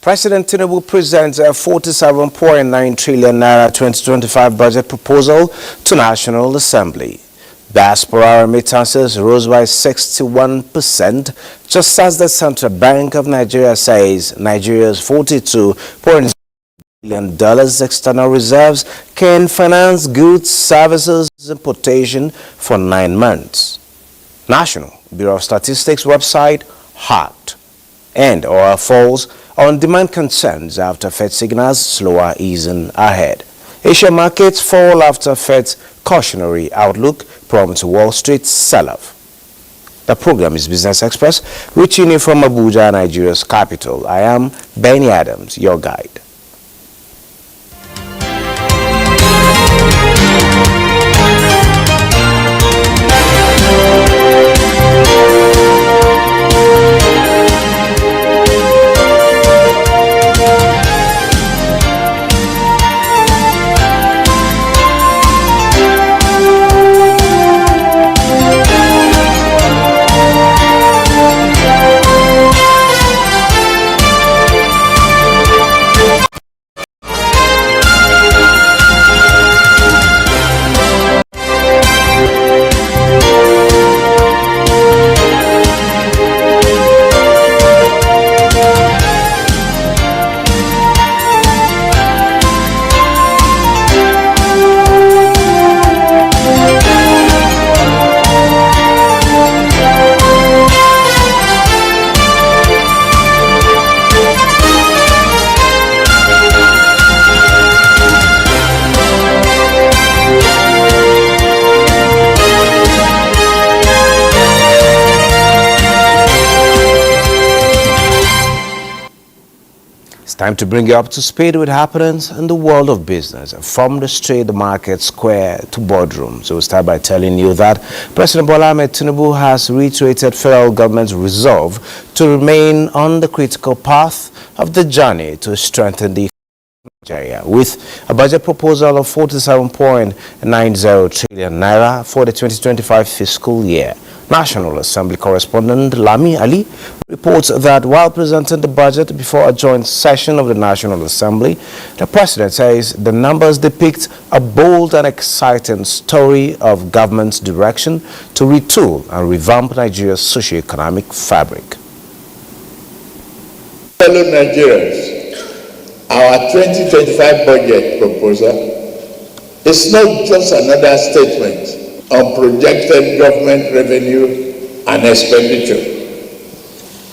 President Tinubu presents a 47.9 trillion naira 2025 budget proposal to National Assembly. Diaspora remittances rose by 61%, just as the Central Bank of Nigeria says Nigeria's $42.0 billion external reserves can finance goods, services, importation for 9 months. National Bureau of Statistics website hot and or falls on demand concerns after Fed signals slower easing ahead. Asian markets fall after Fed's cautionary outlook prompts Wall Street sell-off. The program is Business Express, reaching you from Abuja, Nigeria's capital. I am Benny Adams, your guide. Time to bring you up to speed with happenings in the world of business, from the street, the market square to boardrooms. So we'll start by telling you that President Bola Ahmed Tinubu has reiterated federal government's resolve to remain on the critical path of the journey to strengthen the Nigeria, with a budget proposal of 47.90 trillion naira for the 2025 fiscal year. National Assembly correspondent Lami Ali reports that while presenting the budget before a joint session of the National Assembly, the president says the numbers depict a bold and exciting story of government's direction to retool and revamp Nigeria's socio-economic fabric. Fellow Nigerians, our 2025 budget proposal is not just another statement on projected government revenue and expenditure.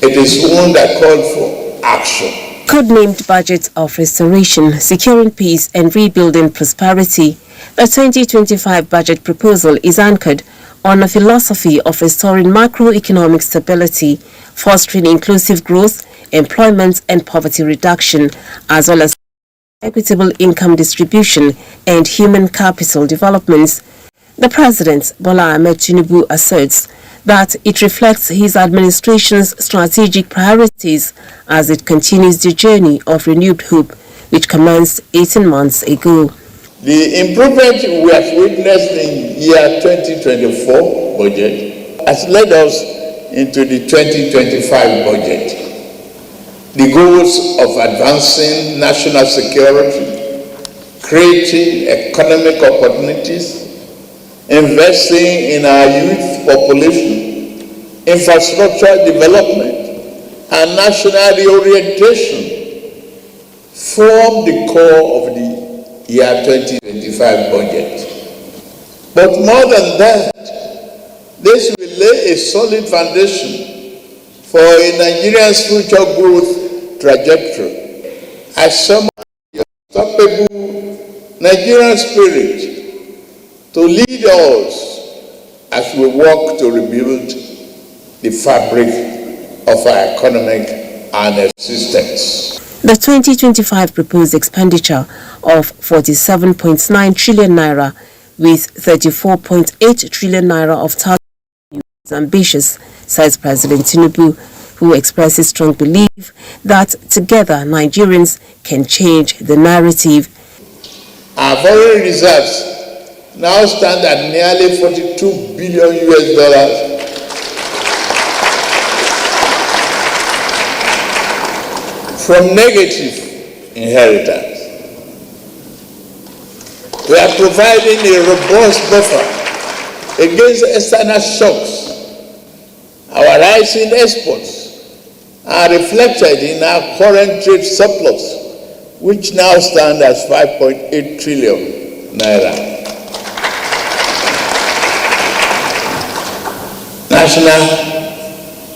It is one that calls for action. Codenamed Budget of Restoration, Securing Peace and Rebuilding Prosperity, the 2025 budget proposal is anchored on a philosophy of restoring macroeconomic stability, fostering inclusive growth, employment and poverty reduction, as well as equitable income distribution and human capital developments. The President, Bola Ahmed Tinubu, asserts that it reflects his administration's strategic priorities as it continues the journey of renewed hope, which commenced 18 months ago. The improvement we have witnessed in year 2024 budget has led us into the 2025 budget. The goals of advancing national security, creating economic opportunities, investing in our youth population, infrastructure development, and national reorientation form the core of the year 2025 budget. But more than that, this will lay a solid foundation for a Nigerian's future growth trajectory. I summon the unstoppable Nigerian spirit to lead us as we work to rebuild the fabric of our economic and existence. The 2025 proposed expenditure of 47.9 trillion naira with 34.8 trillion naira of target is ambitious, says President Tinubu, who expresses strong belief that together Nigerians can change the narrative. Our foreign reserves now stand at nearly $42 billion from negative inheritance. We are providing a robust buffer against external shocks. Our rising exports are reflected in our current trade surplus, which now stands at 5.8 trillion naira. National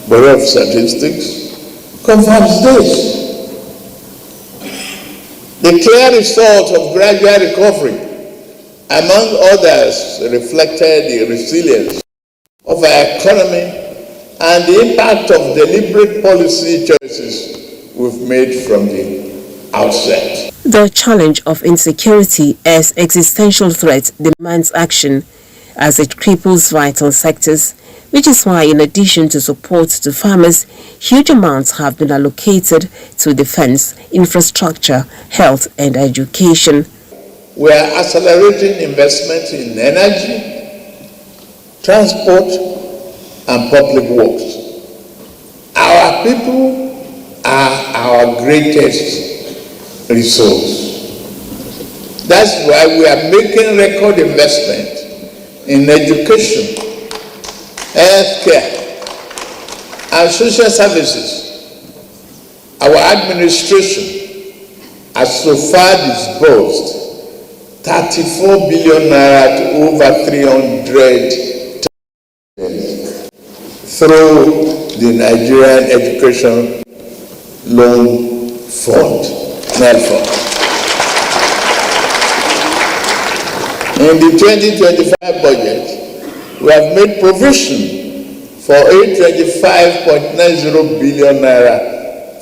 Bureau of Statistics confirms this. The clear result of gradual recovery, among others, reflected the resilience of our economy and the impact of deliberate policy choices we've made from the outset. The challenge of insecurity as existential threat demands action as it cripples vital sectors, which is why, in addition to support to farmers, huge amounts have been allocated to defense, infrastructure, health and education. We are accelerating investment in energy, transport and public works. Our people are our greatest resource. That's why we are making record investment in education, healthcare, and social services. Our administration has so far disbursed 34 billion naira to over 300 through the Nigerian Education Loan Fund, NELFund. In the 2025 budget, we have made provision for 825.90 billion naira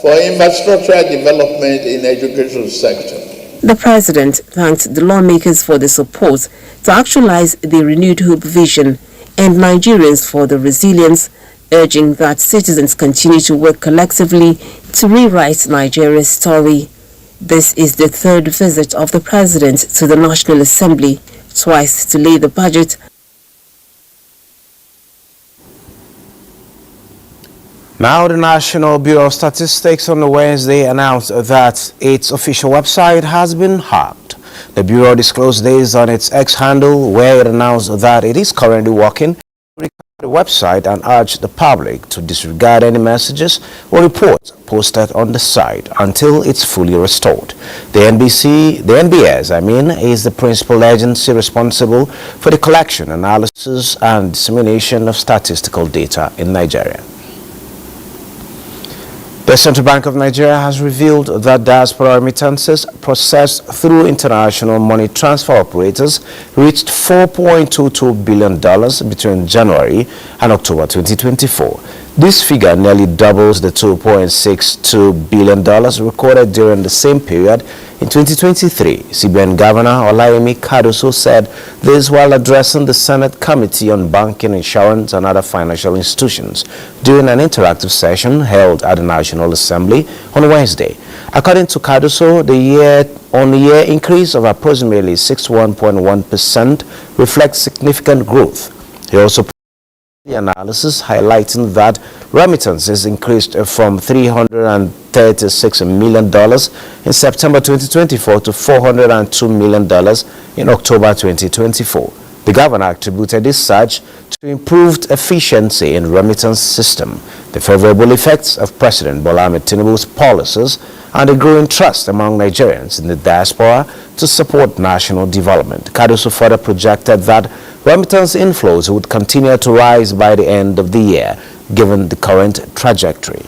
for infrastructure development in the education sector. The President thanked the lawmakers for the support to actualize the renewed hope vision and Nigerians for the resilience, urging that citizens continue to work collectively to rewrite Nigeria's story. This is the third visit of the President to the National Assembly, twice to lay the budget. Now, the National Bureau of Statistics on Wednesday announced that its official website has been hacked. The Bureau disclosed this on its X handle, where it announced that it is currently working to recover the website and urged the public to disregard any messages or reports posted on the site until it's fully restored. The NBS, is the principal agency responsible for the collection, analysis and dissemination of statistical data in Nigeria. The Central Bank of Nigeria has revealed that diaspora remittances processed through international money transfer operators reached $4.22 billion between January and October 2024. This figure nearly doubles the $2.62 billion recorded during the same period in 2023. CBN Governor Olayemi Kadoso said this while addressing the Senate Committee on Banking, Insurance and Other Financial Institutions during an interactive session held at the National Assembly on Wednesday. According to Kadoso, the year-on-year increase of approximately 61.1% reflects significant growth. He also the analysis highlighting that remittances increased from $336 million in September 2024 to $402 million in October 2024. The governor attributed this surge to improved efficiency in remittance system, the favorable effects of President Bola Ahmed Tinubu's policies, and a growing trust among Nigerians in the diaspora to support national development. Kadoso further projected that remittance inflows would continue to rise by the end of the year, given the current trajectory.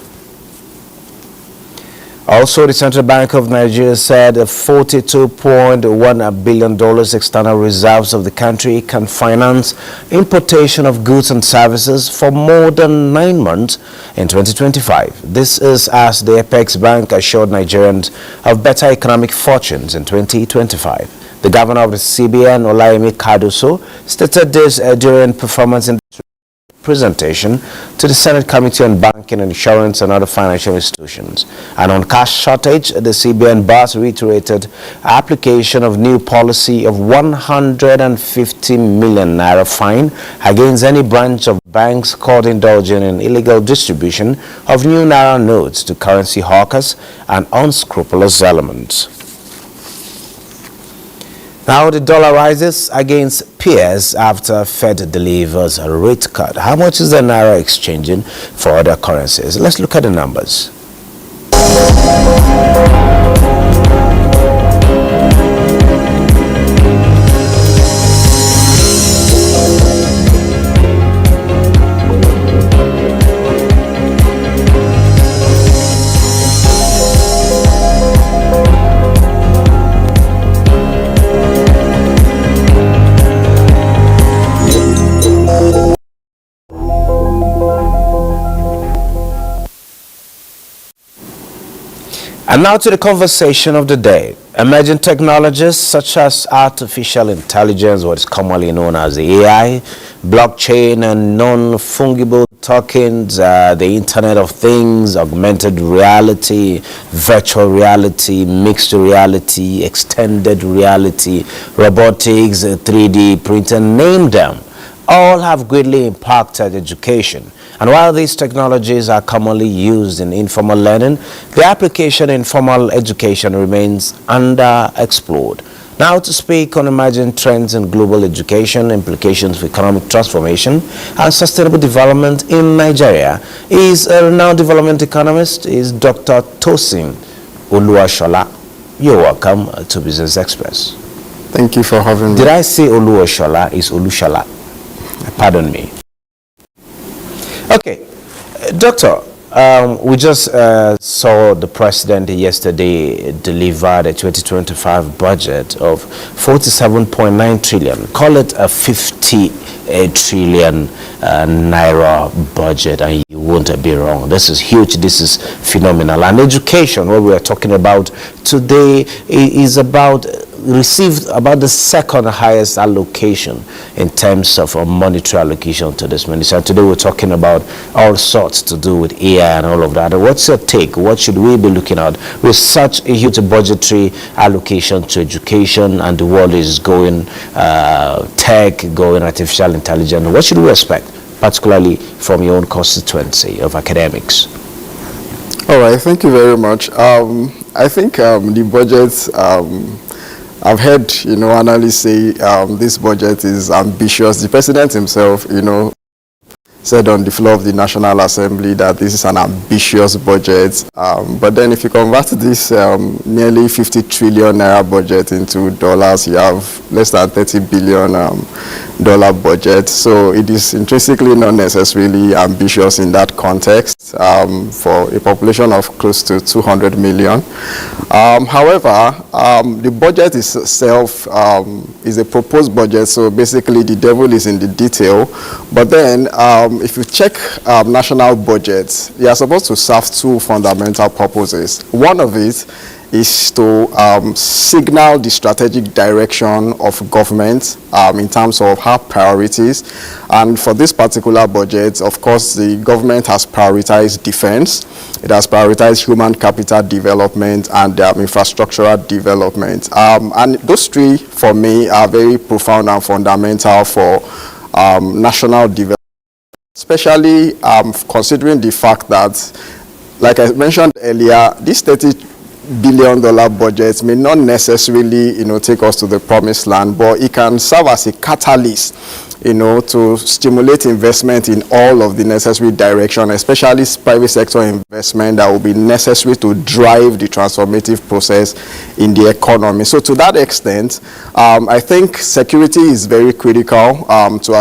Also, the Central Bank of Nigeria said $42.1 billion external reserves of the country can finance importation of goods and services for more than 9 months in 2025. This is as the Apex Bank assured Nigerians of better economic fortunes in 2025. The governor of the CBN, Olayemi Kadoso, stated this during performance in presentation to the Senate Committee on Banking, Insurance and Other Financial Institutions. And on cash shortage, the CBN boss reiterated application of new policy of 150 million naira fine against any branch of banks caught indulging in illegal distribution of new naira notes to currency hawkers and unscrupulous elements. Now the dollar rises against peers after Fed delivers a rate cut. How much is the naira exchanging for other currencies? Let's look at the numbers. And now to the conversation of the day. Emerging technologies such as artificial intelligence, what is commonly known as the AI, blockchain and non-fungible tokens, the Internet of Things, augmented reality, virtual reality, mixed reality, extended reality, robotics, 3D printing, name them, all have greatly impacted education. And while these technologies are commonly used in informal learning, the application in formal education remains underexplored. Now to speak on emerging trends in global education, implications for economic transformation and sustainable development in Nigeria is a renowned development economist, is Dr. Tosin Oluwashola. You're welcome to Business Express. Thank you for having me. Did I say Oluwashola? Is Olushola? Pardon me. Okay, Doctor, we just saw the president yesterday deliver the 2025 budget of 47.9 trillion. Call it a 50 trillion naira budget, and you won't be wrong. This is huge. This is phenomenal. And education, what we are talking about today, is about received about the second highest allocation in terms of monetary allocation to this ministry. And today we're talking about all sorts to do with AI and all of that. What's your take? What should we be looking at with such a huge budgetary allocation to education, and the world is going tech, going artificial intelligence? What should we expect, particularly from your own constituency of academics? All right, thank you very much. I think the budget, I've heard, analysts say this budget is ambitious. The president himself, said on the floor of the National Assembly that this is an ambitious budget. But then if you convert this nearly 50 trillion naira budget into dollars, you have less than $30 billion dollar budget. So it is intrinsically not necessarily ambitious in that context for a population of close to 200 million. However, the budget itself is a proposed budget, so basically the devil is in the detail. But then if you check national budgets, they are supposed to serve two fundamental purposes. One of it is to signal the strategic direction of government in terms of our priorities. And for this particular budget, of course, the government has prioritized defense, it has prioritized human capital development, and infrastructural development. And those three, for me, are very profound and fundamental for national development, especially considering the fact that, like I mentioned earlier, this $30 billion budget may not necessarily, take us to the promised land, but it can serve as a catalyst, to stimulate investment in all of the necessary direction, especially private sector investment that will be necessary to drive the transformative process in the economy. So to that extent, I think security is very critical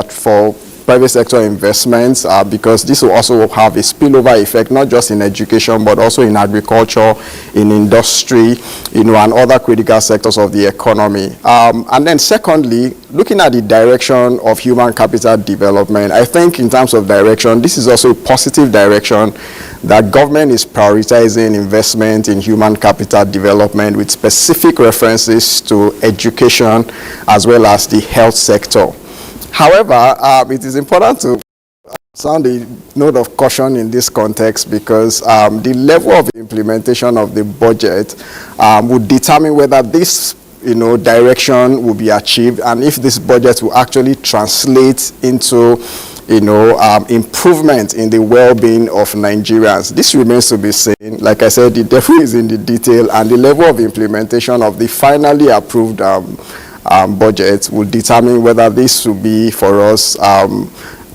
for private sector investments, because this will also have a spillover effect, not just in education, but also in agriculture, in industry, and other critical sectors of the economy. And then secondly, looking at the direction of human capital development, I think in terms of direction, this is also a positive direction that government is prioritizing investment in human capital development with specific references to education as well as the health sector. However, it is important to sound a note of caution in this context because the level of implementation of the budget would determine whether this direction will be achieved and if this budget will actually translate into improvement in the well-being of Nigerians. This remains to be seen. Like I said, the devil is in the detail, and the level of implementation of the finally approved budget will determine whether this will be for us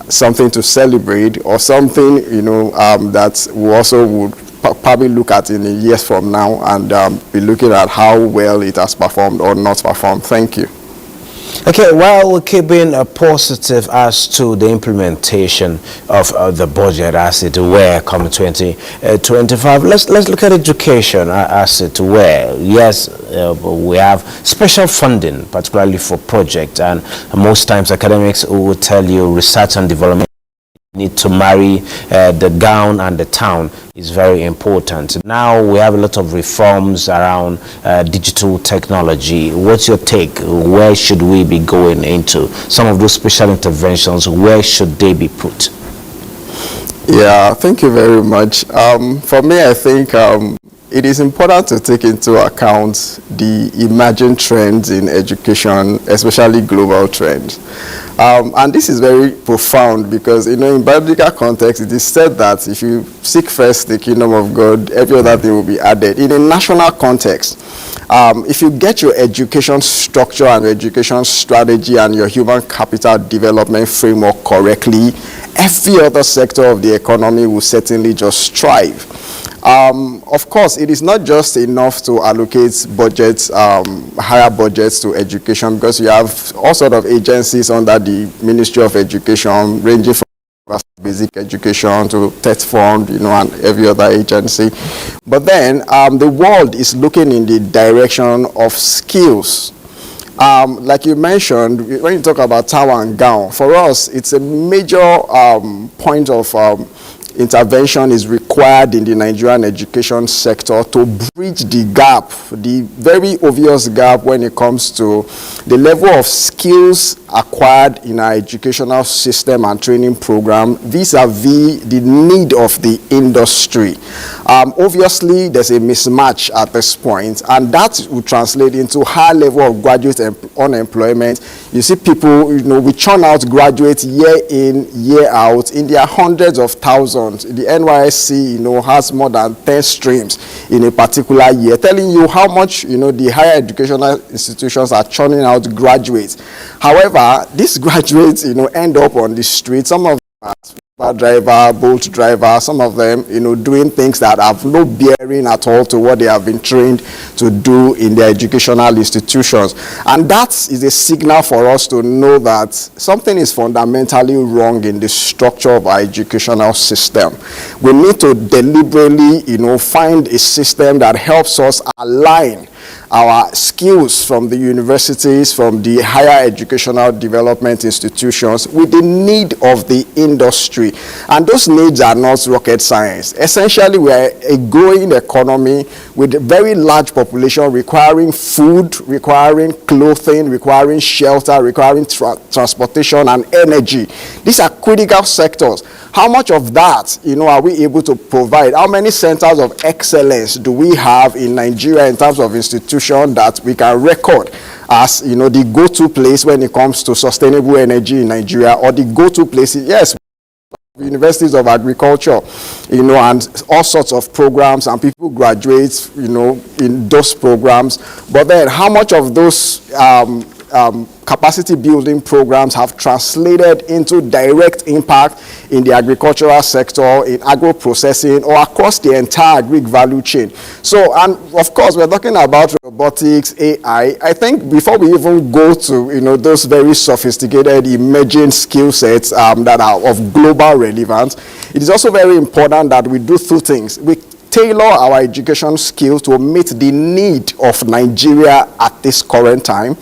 something to celebrate or something that we also would probably look at in years from now and be looking at how well it has performed or not performed. Thank you. Okay, while we're keeping positive as to the implementation of the budget as it were come 2025, let's look at education as it were. Yes, we have special funding, particularly for projects, and most times academics will tell you research and development need to marry the gown and the town is very important. Now we have a lot of reforms around digital technology. What's your take? Where should we be going into? Some of those special interventions, where should they be put? Yeah, thank you very much. For me, I think it is important to take into account the emerging trends in education, especially global trends. And this is very profound because, in biblical context, it is said that if you seek first the kingdom of God, every other thing will be added. In a national context, if you get your education structure and education strategy and your human capital development framework correctly, every other sector of the economy will certainly just thrive. Of course, it is not just enough to allocate budgets, higher budgets to education, because you have all sorts of agencies under the Ministry of Education, ranging from basic education to TET Fund, and every other agency. But then the world is looking in the direction of skills. Like you mentioned, when you talk about tower and gown, for us, it's a major point of intervention is required in the Nigerian education sector to bridge the gap, the very obvious gap when it comes to the level of skills acquired in our educational system and training program vis-a-vis the need of the industry. Obviously, there's a mismatch at this point, and that will translate into high level of graduate unemployment. You see people, we churn out graduates year in, year out in their hundreds of thousands. The NYSC, has more than 10 streams in a particular year, telling you how much, the higher educational institutions are churning out graduates. However, these graduates, end up on the street. Some of them are driver, bolt driver, some of them, doing things that have no bearing at all to what they have been trained to do in their educational institutions. And that is a signal for us to know that something is fundamentally wrong in the structure of our educational system. We need to deliberately, find a system that helps us align our skills from the universities, from the higher educational development institutions with the need of the industry. And those needs are not rocket science. Essentially, we are a growing economy with a very large population requiring food, requiring clothing, requiring shelter, requiring transportation and energy. These are critical sectors. How much of that, are we able to provide? How many centers of excellence do we have in Nigeria in terms of institutions that we can record as, the go-to place when it comes to sustainable energy in Nigeria, or the go-to places? Yes, universities of agriculture, and all sorts of programs, and people graduate, in those programs. But then how much of those capacity building programs have translated into direct impact in the agricultural sector, in agro-processing, or across the entire agri value chain? So, and of course, we're talking about robotics, AI. I think before we even go to, those very sophisticated emerging skill sets that are of global relevance, it is also very important that we do two things. We tailor our education skills to meet the need of Nigeria at this current time,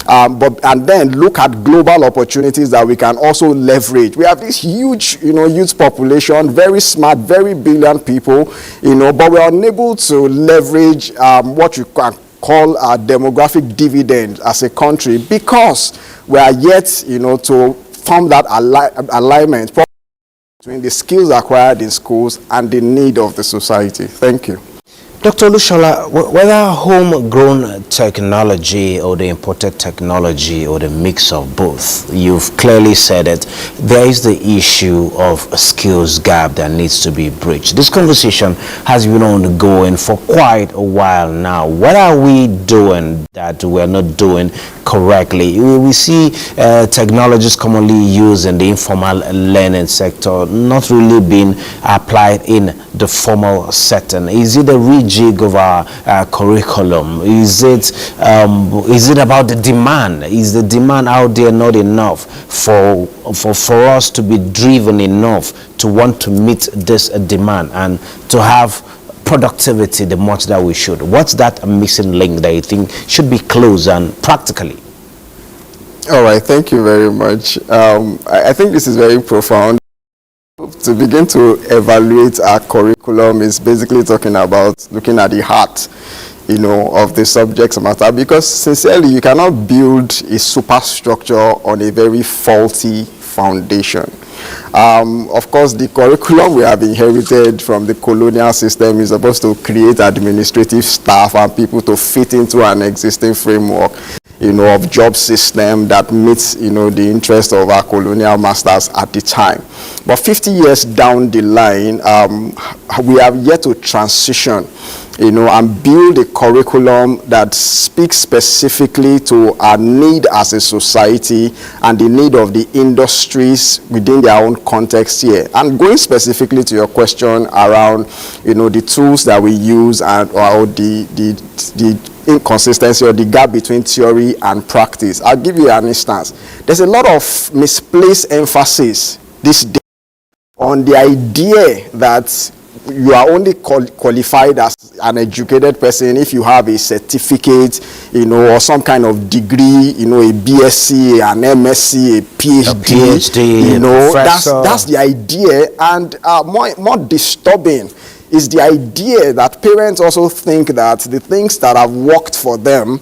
and then look at global opportunities that we can also leverage. We have this huge, youth population, very smart, very brilliant people, but we're unable to leverage what you can call our demographic dividend as a country because we are yet, to form that alignment between the skills acquired in schools and the need of the society. Thank you. Dr. Olushola, whether homegrown technology or the imported technology or the mix of both, you've clearly said it, there is the issue of a skills gap that needs to be bridged. This conversation has been ongoing for quite a while now. What are we doing that we're not doing correctly? We see technologies commonly used in the informal learning sector not really being applied in the formal setting. Is it a rejig of our curriculum? Is it about the demand? Is the demand out there not enough for us to be driven enough to want to meet this demand and to have productivity the much that we should? What's that missing link that you think should be closed and practically? All right, thank you very much. I think this is very profound. To begin to evaluate our curriculum is basically talking about looking at the heart, of the subject matter, because sincerely, you cannot build a superstructure on a very faulty foundation. Of course, the curriculum we have inherited from the colonial system is supposed to create administrative staff and people to fit into an existing framework, of job system that meets, the interest of our colonial masters at the time. But 50 years down the line, we have yet to transition, and build a curriculum that speaks specifically to our need as a society and the need of the industries within their own context here. And going specifically to your question around, the tools that we use and or the inconsistency or the gap between theory and practice. I'll give you an instance. There's a lot of misplaced emphasis this day on the idea that you are only qualified as an educated person if you have a certificate, or some kind of degree, a BSc, an MSc, a PhD, that's the idea. And more disturbing is the idea that parents also think that the things that have worked for them,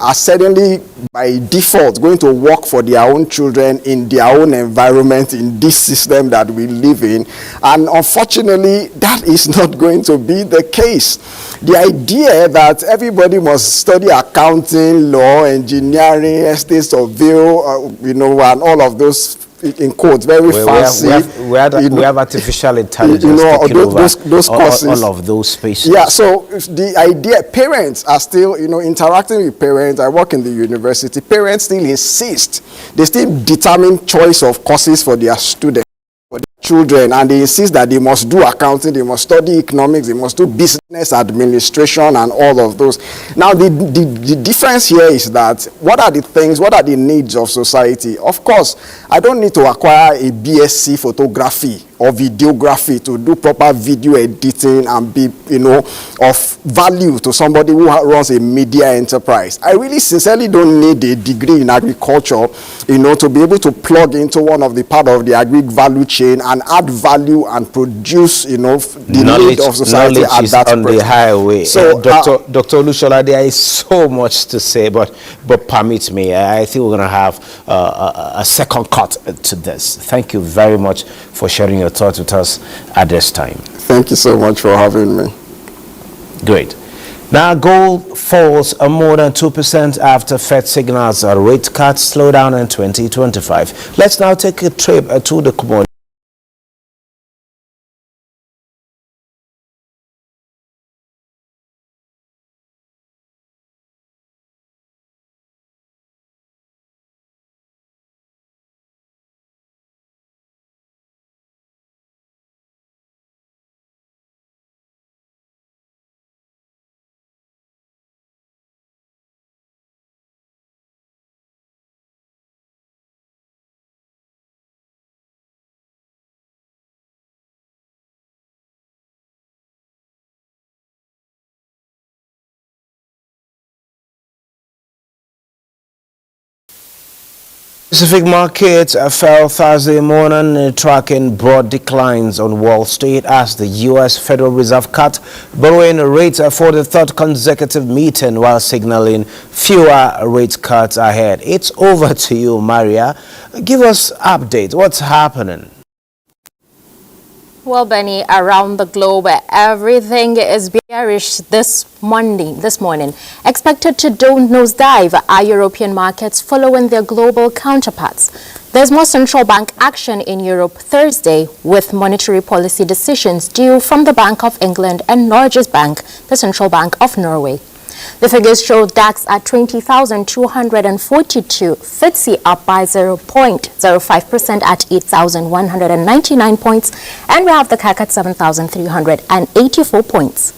are suddenly by default going to work for their own children in their own environment in this system that we live in. And unfortunately, that is not going to be the case. The idea that everybody must study accounting, law, engineering, estate survey, and all of those, in quotes, very fancy. We have artificial intelligence taking over those courses, all of those spaces. Yeah, so the idea, parents are still, interacting with parents. I work in the university. Parents still insist. They still determine choice of courses for their students, for their children, and they insist that they must do accounting, they must study economics, they must do business administration and all of those. Now, the difference here is that what are the needs of society? Of course, I don't need to acquire a BSc photography or videography to do proper video editing and be, of value to somebody who runs a media enterprise. I really sincerely don't need a degree in agriculture, to be able to plug into one of the part of the agri value chain and add value and produce, the knowledge of society at that on the highway. So, Dr. Olushola, there is so much to say, but permit me, I think we're going to have a second cut to this. Thank you very much for sharing your thoughts with us at this time. Thank you so much for having me. Great. Now, gold falls more than 2% after Fed signals a rate cut slow down in 2025. Let's now take a trip to the commodity. Pacific markets fell Thursday morning, tracking broad declines on Wall Street as the U.S. Federal Reserve cut borrowing rates for the third consecutive meeting while signaling fewer rate cuts ahead. It's over to you, Maria. Give us updates. What's happening? Well, Benny, around the globe, everything is bearish this morning. Expected to nosedive are European markets following their global counterparts. There's more central bank action in Europe Thursday, with monetary policy decisions due from the Bank of England and Norges Bank, the Central Bank of Norway. The figures show DAX at 20,242, FTSE up by 0.05% at 8,199 points, and we have the CAC at 7,384 points.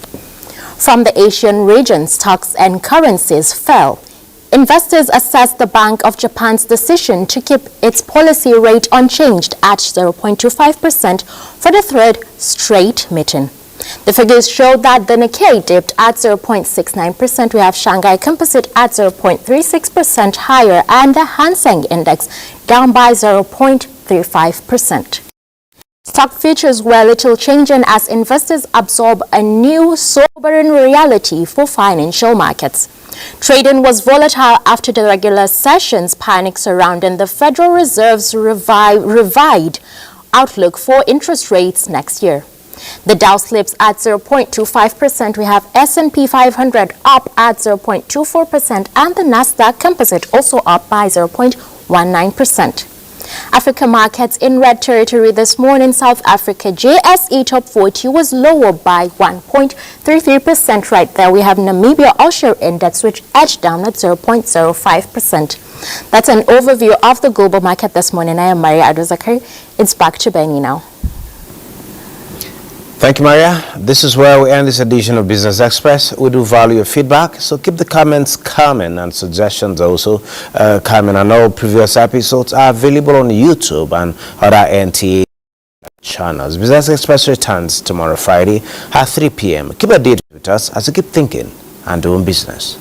From the Asian region, stocks and currencies fell. Investors assessed the Bank of Japan's decision to keep its policy rate unchanged at 0.25% for the third straight meeting. The figures show that the Nikkei dipped at 0.69%. We have Shanghai Composite at 0.36% higher, and the Hang Seng Index down by 0.35%. Stock futures were little changing as investors absorb a new sobering reality for financial markets. Trading was volatile after the regular sessions panic surrounding the Federal Reserve's revised outlook for interest rates next year. The Dow slips at 0.25%. We have S&P 500 up at 0.24%, and the Nasdaq Composite also up by 0.19%. Africa markets in red territory this morning. South Africa JSE Top 40 was lower by 1.33%. Right there, we have Namibia All-Share Index, which edged down at 0.05%. That's an overview of the global market this morning. I am Maria Adozakari. It's back to Benny now. Thank you, Maria. This is where we end this edition of Business Express. We do value your feedback, so keep the comments coming and suggestions also coming. And all previous episodes are available on YouTube and other NTA channels. Business Express returns tomorrow, Friday at 3 p.m. Keep a date with us as you keep thinking and doing business.